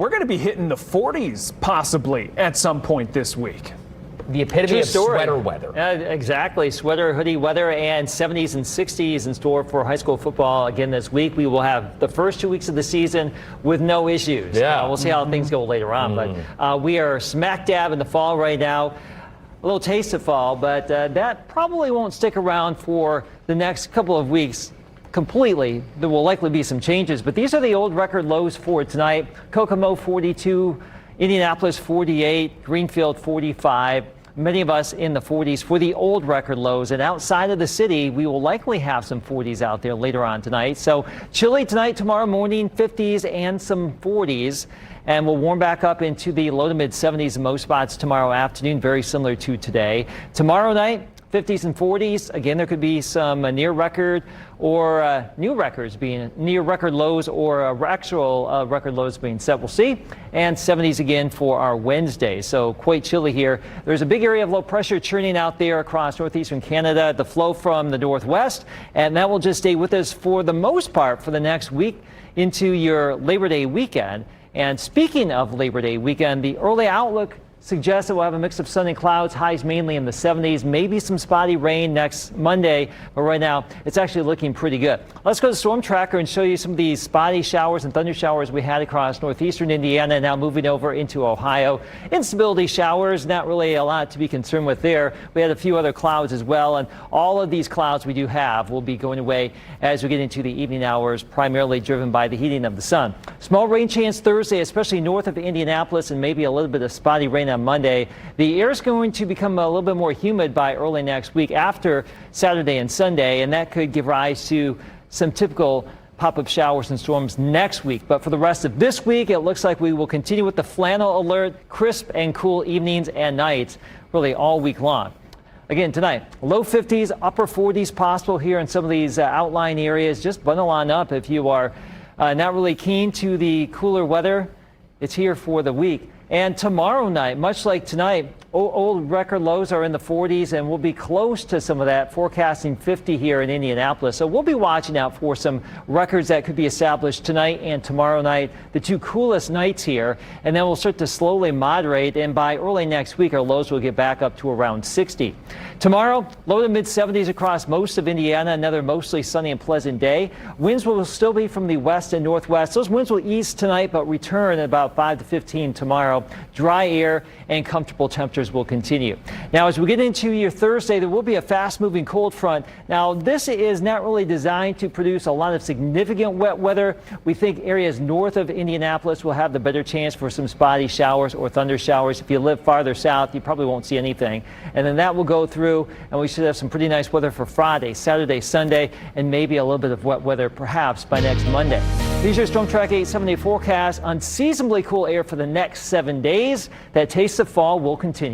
We're going to be hitting the 40s possibly at some point this week. The epitome of sweater weather. Exactly. Sweater, hoodie weather, and 70s and 60s in store for high school football again this week. We will have the first 2 weeks of the season with no issues. Yeah. We'll see how things go later on. But we are smack dab in the fall right now. A little taste of fall, but that probably won't stick around for the next couple of weeks completely. There will likely be some changes, but these are the old record lows for tonight. Kokomo 42, Indianapolis 48, Greenfield 45. Many of us in the 40s for the old record lows, and outside of the city, we will likely have some 40s out there later on tonight. So chilly tonight, tomorrow morning, 50s and some 40s, and we'll warm back up into the low to mid 70s in most spots tomorrow afternoon, very similar to today. Tomorrow night, 50s and 40s. Again, there could be some near record or new records being near record lows or actual record lows being set. We'll see. And 70s again for our Wednesday. So quite chilly here. There's a big area of low pressure churning out there across northeastern Canada. The flow from the northwest, and that will just stay with us for the most part for the next week into your Labor Day weekend. And speaking of Labor Day weekend, the early outlook suggests that we'll have a mix of sun and clouds, highs mainly in the 70s, maybe some spotty rain next Monday, but right now it's actually looking pretty good. Let's go to Storm Tracker and show you some of these spotty showers and thunder showers we had across northeastern Indiana, now moving over into Ohio. Instability showers, not really a lot to be concerned with there. We had a few other clouds as well, and all of these clouds we do have will be going away as we get into the evening hours, primarily driven by the heating of the sun. Small rain chance Thursday, especially north of Indianapolis, and maybe a little bit of spotty rain on Monday. The air is going to become a little bit more humid by early next week after Saturday and Sunday, and that could give rise to some typical pop-up showers and storms next week. But for the rest of this week, it looks like we will continue with the flannel alert, crisp and cool evenings and nights, really all week long. Again, tonight, low 50s, upper 40s possible here in some of these outlying areas. Just bundle on up if you are not really keen to the cooler weather. It's here for the week. And tomorrow night, much like tonight, old record lows are in the 40s, and we'll be close to some of that, forecasting 50 here in Indianapolis. So we'll be watching out for some records that could be established tonight and tomorrow night, the two coolest nights here. And then we'll start to slowly moderate, and by early next week, our lows will get back up to around 60. Tomorrow, low to mid 70s across most of Indiana, another mostly sunny and pleasant day. Winds will still be from the west and northwest. Those winds will ease tonight, but return at about 5 to 15 tomorrow. Dry air and comfortable temperatures will continue. Now, as we get into your Thursday, there will be a fast-moving cold front. Now, this is not really designed to produce a lot of significant wet weather. We think areas north of Indianapolis will have the better chance for some spotty showers or thunder showers. If you live farther south, you probably won't see anything. And then that will go through, and we should have some pretty nice weather for Friday, Saturday, Sunday, and maybe a little bit of wet weather perhaps by next Monday. These are Storm Track 8 7-day forecast. Unseasonably cool air for the next 7 days. That taste of fall will continue.